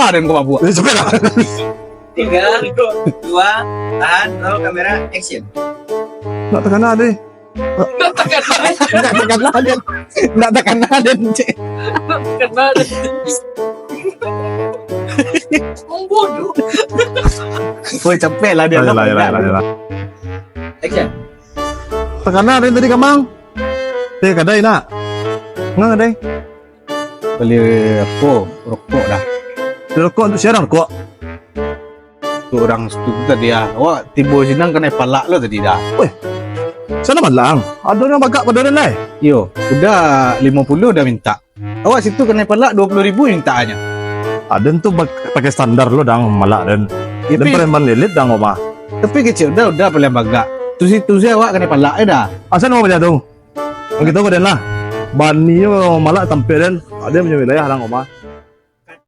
Badan kau buat. Cepet lah. 3, 2, tahan, roll kamera, action. Nak tekan ada. Nak tekan Aden. Nak tekan Aden. Cik. Kena ada. Bodoh. Woi cepet lah dia. Yalah. Action. Tekan ada tadi kamang. Kadai nak. Ngang kadai. Beli rokok dah. Rokok untuk siaran rokok. Tu orang situ tadi ya. Awak tiba sinang kena palak lo tadi dah. Sana malang. Ada orang bagak pada orang lain. Yo, udah 50 dah minta. Awak situ kena palak 20,000 mintaannya. Ada tu pakai standar lo dang malak dan dan Tapi, preman lelit dang oma. tapi kecil udah paling bagak. Tu situ saya awak kena palak dah. Asal mau baca tu. Kita kau dan lah. Bani yo malak tampil dan ada punya wilayah dang oma.